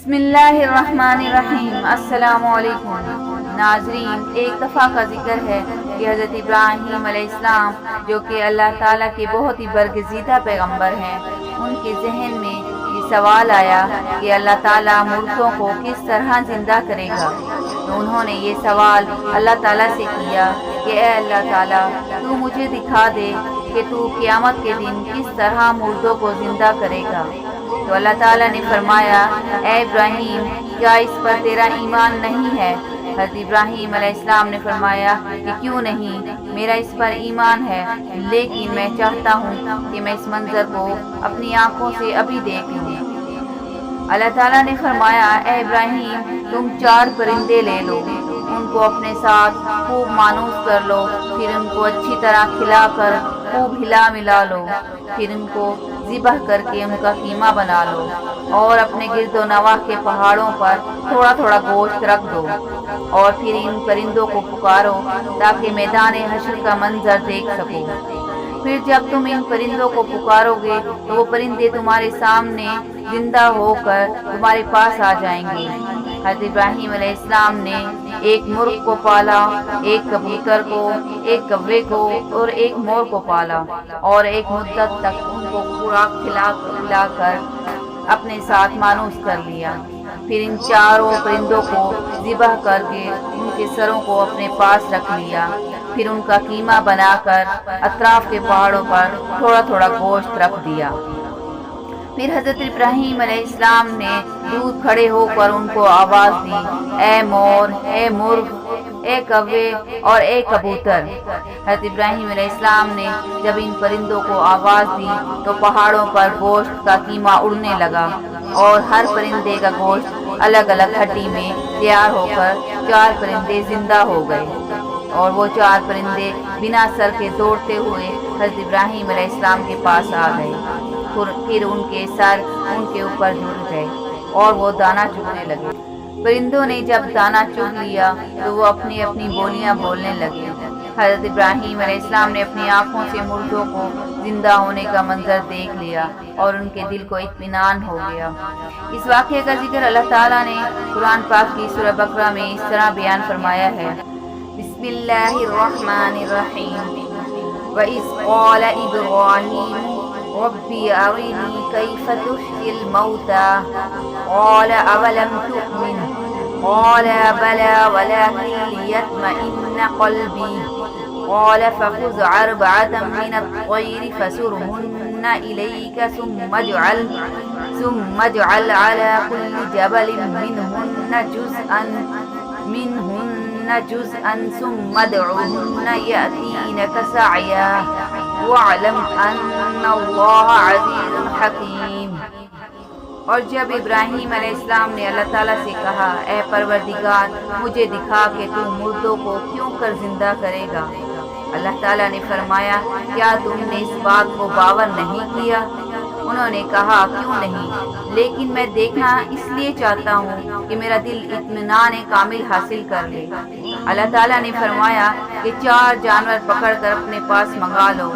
بسم اللہ الرحمن الرحیم۔ السلام علیکم ناظرین، ایک دفعہ کا ذکر ہے کہ حضرت ابراہیم علیہ السلام جو کہ اللہ تعالیٰ کے بہت ہی برگزیدہ پیغمبر ہیں، ان کے ذہن میں یہ سوال آیا کہ اللہ تعالیٰ مردوں کو کس طرح زندہ کرے گا۔ تو انہوں نے یہ سوال اللہ تعالیٰ سے کیا کہ اے اللہ تعالیٰ، تو مجھے دکھا دے کہ تو قیامت کے دن کس طرح مردوں کو زندہ کرے گا۔ تو اللہ تعالیٰ نے فرمایا، اے ابراہیم، کیا اس پر تیرا ایمان نہیں ہے؟ حضرت ابراہیم علیہ السلام نے فرمایا کہ کیوں نہیں، میرا اس پر ایمان ہے، لیکن میں چاہتا ہوں کہ میں اس منظر کو اپنی آنکھوں سے ابھی دیکھ لوں۔ اللہ تعالیٰ نے فرمایا، اے ابراہیم، تم 4 پرندے لے لو، ان کو اپنے ساتھ خوب مانوس کر لو، پھر ان کو اچھی طرح کھلا کر خوب ہلا ملا لو، پھر ان کو ذبح کر کے ان کا قیمہ بنا لو، اور اپنے گرد و نواح کے پہاڑوں پر تھوڑا تھوڑا گوشت رکھ دو، اور پھر ان پرندوں کو پکارو تاکہ میدان حشر کا منظر دیکھ سکو۔ پھر جب تم ان پرندوں کو پکارو گے تو وہ پرندے تمہارے سامنے زندہ ہو کر تمہارے پاس آ جائیں گے۔ حضرت ابراہیم علیہ السلام نے ایک مرغ کو پالا، ایک کبوتر کو، ایک کوے کو اور ایک مور کو پالا، اور ایک مدت تک ان کو خوراک کھلا کر اپنے ساتھ مانوس کر لیا۔ پھر ان 4 پرندوں کو ذبح کر کے ان کے سروں کو اپنے پاس رکھ لیا، پھر ان کا قیمہ بنا کر اطراف کے پہاڑوں پر تھوڑا تھوڑا گوشت رکھ دیا۔ پھر حضرت ابراہیم علیہ السلام نے دور کھڑے ہو کر ان کو آواز دی، اے مور، اے مرغ، اے کوے اور اے کبوتر۔ حضرت ابراہیم علیہ السلام نے جب ان پرندوں کو آواز دی تو پہاڑوں پر گوشت کا قیمہ اڑنے لگا، اور ہر پرندے کا گوشت الگ الگ ہڈی میں تیار ہو کر 4 پرندے زندہ ہو گئے، اور وہ 4 پرندے بنا سر کے دوڑتے ہوئے حضرت ابراہیم علیہ السلام کے پاس آ گئے۔ پھر ان کے سر ان کے اوپر جڑ گئے اور وہ دانا چگنے لگے۔ پرندوں نے جب دانا چگ لیا تو وہ اپنی اپنی بولیاں بولنے لگے۔ حضرت ابراہیم علیہ السلام نے اپنی آنکھوں سے مردوں کو زندہ ہونے کا منظر دیکھ لیا، اور ان کے دل کو اطمینان ہو گیا۔ اس واقعے کا ذکر اللہ تعالیٰ نے قرآن پاک کی سورہ بقرہ میں اس طرح بیان فرمایا ہے، بسم اللہ الرحمن الرحیم، وَإِذْ قَالَ إِبْرَاهِيمُ رَبِّ أَرِنِي كَيْفَ تُحْيِي الْمَوْتَى قَالَ أَوَلَمْ تُؤْمِنْ قَالَ بَلَى وَلَكِنْ لِيَطْمَئِنَّ قَلْبِي قَالَ فَخُذْ 4 مِنَ الطَّيْرِ فَصُرْهُنَّ إِلَيْكَ ثُمَّ اجْعَلْ عَلَى كُلِّ جَبَلٍ مِنْهُنَّ جُزْءًا ثُمَّ ادْعُهُنَّ يَأْتِينَكَ سَعْيًا وَاعْلَمْ أَنَّ اللَّهَ عَزِيزٌ حَكِيمٌ۔ اور جب ابراہیم علیہ السلام نے اللہ تعالیٰ سے کہا، اے پروردگار، مجھے دکھا کہ تو مردوں کو کیوں کر زندہ کرے گا، اللہ تعالیٰ نے فرمایا، کیا تم نے اس بات کو باور نہیں کیا؟ انہوں نے کہا، کیوں نہیں، لیکن میں دیکھنا اس لیے چاہتا ہوں کہ میرا دل اطمینان کامل حاصل کر لے۔ اللہ تعالیٰ نے فرمایا کہ 4 جانور پکڑ کر اپنے پاس منگا لو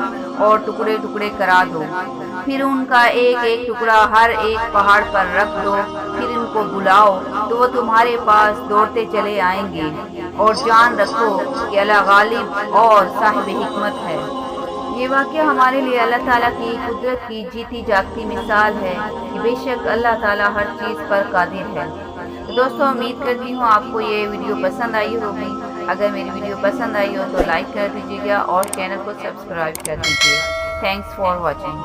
اور ٹکڑے ٹکڑے کرا دو، پھر ان کا ایک ایک ٹکڑا ہر ایک پہاڑ پر رکھ دو، پھر ان کو بلاؤ تو وہ تمہارے پاس دوڑتے چلے آئیں گے، اور جان رکھو کہ اللہ غالب اور صاحب حکمت ہے۔ یہ واقعہ ہمارے لیے اللہ تعالیٰ کی قدرت کی جیتی جاگتی مثال ہے کہ بے شک اللہ تعالیٰ ہر چیز پر قادر ہے۔ تو دوستوں، امید کرتی ہوں آپ کو یہ ویڈیو پسند آئی ہوگی۔ اگر میری ویڈیو پسند آئی ہو تو لائک کر دیجیے گا اور چینل کو سبسکرائب کر دیجیے۔ Thanks for watching.